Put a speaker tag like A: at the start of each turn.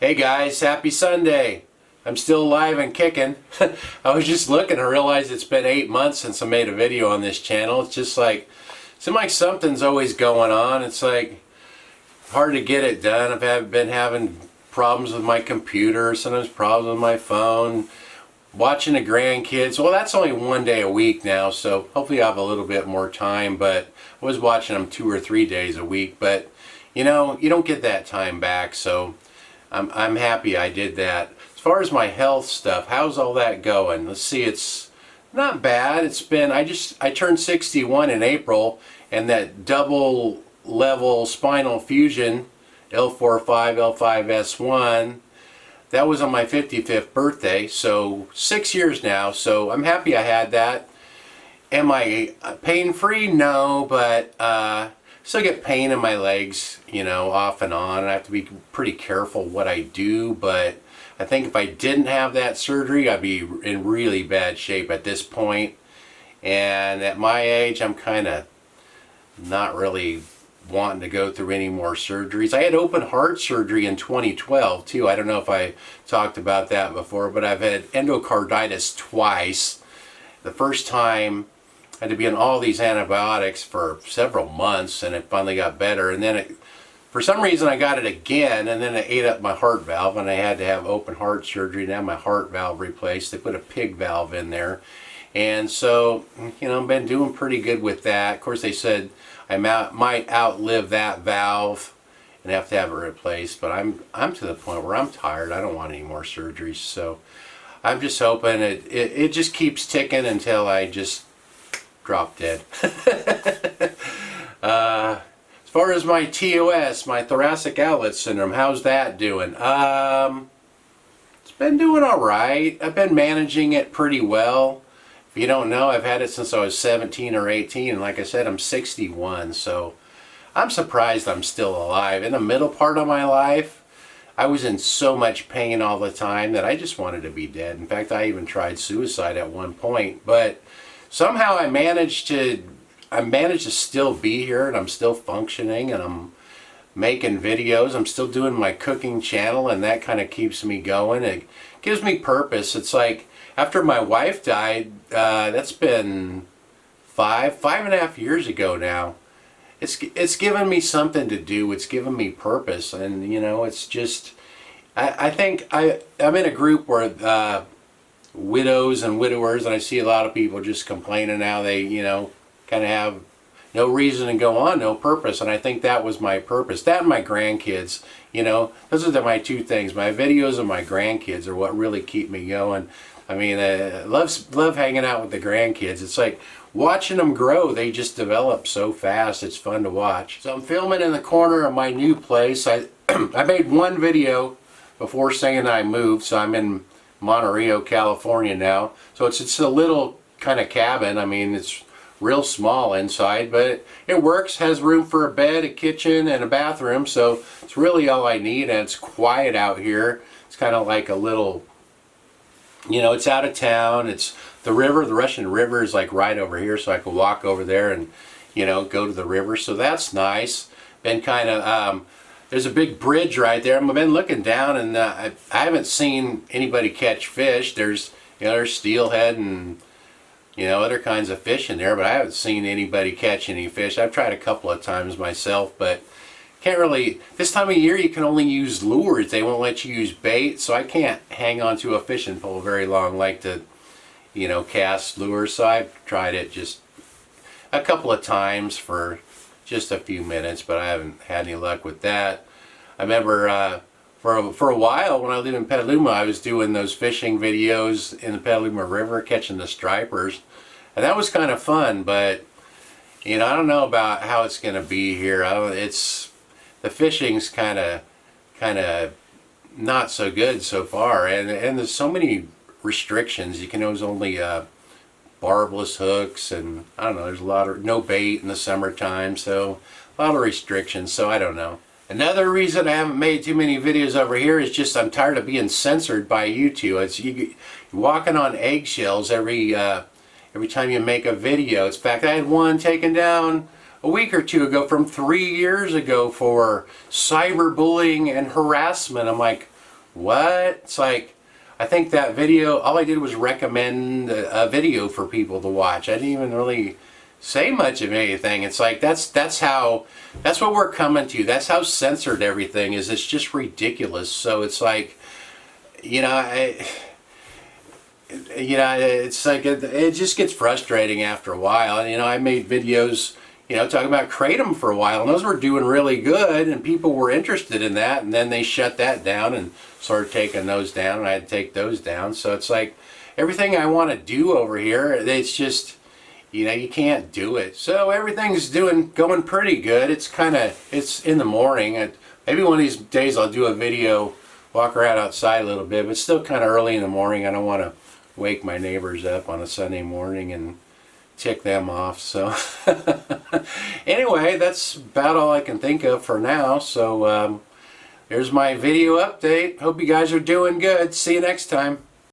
A: Hey guys, happy Sunday. I'm still alive and kicking. I was just looking, I realized it's been 8 months since I made a video on this channel. It's just like, seems like something's always going on. It's like hard to get it done. Been having problems with my computer, sometimes problems with my phone, watching the grandkids. Well, that's only 1 day a week now, so hopefully I'll have a little bit more time, but I was watching them 2 or 3 days a week, but you know, you don't get that time back, so I'm happy I did that. As far as my health stuff, how's all that going? Let's see, it's not bad. It's been, I turned 61 in April, and that double level spinal fusion, L4-5, L5-S1, that was on my 55th birthday, so 6 years now, so I'm happy I had that. Am I pain-free? No, but still get pain in my legs, you know, off and on, and I have to be pretty careful what I do, but I think if I didn't have that surgery, I'd be in really bad shape at this point. And at my age, I'm kind of not really wanting to go through any more surgeries. I had open heart surgery in 2012 too. I don't know if I talked about that before, but I've had endocarditis twice. The first time I had to be on all these antibiotics for several months, and it finally got better, and then for some reason I got it again, and then it ate up my heart valve, and I had to have open heart surgery and have my heart valve replaced. They put a pig valve in there, and so, you know, I've been doing pretty good with that. Of course, they said I might outlive that valve and have to have it replaced, but I'm to the point where I'm tired. I don't want any more surgeries, so I'm just hoping it just keeps ticking until I just drop dead. As far as my TOS, my thoracic outlet syndrome, how's that doing? It's been doing all right. I've been managing it pretty well. If you don't know, I've had it since I was 17 or 18, and like I said, I'm 61, so I'm surprised I'm still alive. In the middle part of my life, I was in so much pain all the time that I just wanted to be dead. In fact, I even tried suicide at one point, but somehow I managed to still be here, and I'm still functioning, and I'm making videos. I'm still doing my cooking channel, and that kind of keeps me going. It gives me purpose. It's like after my wife died, that's been five and a half years ago now. It's given me something to do. It's given me purpose, and you know, it's just I think I'm in a group where widows and widowers, and I see a lot of people just complaining how they, you know, kind of have no reason to go on, no purpose, and I think that was my purpose. That and my grandkids, you know, those are my two things. My videos and my grandkids are what really keep me going. I mean, I love hanging out with the grandkids. It's like watching them grow. They just develop so fast. It's fun to watch. So I'm filming in the corner of my new place. I made one video before saying I moved, so I'm in Monterey, California now. So it's a little kind of cabin. I mean, it's real small inside, but it works. Has room for a bed, a kitchen, and a bathroom, so it's really all I need, and it's quiet out here. It's kind of like a little, you know, it's out of town. It's the river, the Russian River is like right over here, so I could walk over there and, you know, go to the river, so that's nice. Been kind of, there's a big bridge right there. I've been looking down, and I haven't seen anybody catch fish. There's, you know, there's steelhead and, you know, other kinds of fish in there, but I haven't seen anybody catch any fish. I've tried a couple of times myself, but can't really, this time of year you can only use lures. They won't let you use bait, so I can't hang on to a fishing pole very long like to, you know, cast lures. So I've tried it just a couple of times for just a few minutes, but I haven't had any luck with that. I remember for a while when I lived in Petaluma, I was doing those fishing videos in the Petaluma River, catching the stripers, and that was kind of fun. But you know, I don't know about how it's going to be here. The fishing's kind of not so good so far, and there's so many restrictions. You can use only barbless hooks, and I don't know. There's a lot of no bait in the summertime, so a lot of restrictions. So I don't know. Another reason I haven't made too many videos over here is just I'm tired of being censored by YouTube. It's you're walking on eggshells every time you make a video. In fact, I had one taken down a week or two ago from 3 years ago for cyberbullying and harassment. I'm like, what? It's like, I think that video, all I did was recommend a video for people to watch. I didn't even really say much of anything. It's like, that's what we're coming to. That's how censored everything is. It's just ridiculous. So it's like, you know, it's like, it just gets frustrating after a while. And, I made videos, talking about Kratom for a while, and those were doing really good, and people were interested in that, and then they shut that down and started taking those down, and I had to take those down. So it's like, everything I want to do over here, it's just, you can't do it. So everything's going pretty good. It's in the morning. Maybe one of these days I'll do a video, walk around outside a little bit, but it's still kind of early in the morning. I don't want to wake my neighbors up on a Sunday morning and tick them off. So anyway, that's about all I can think of for now. So there's my video update. Hope you guys are doing good. See you next time.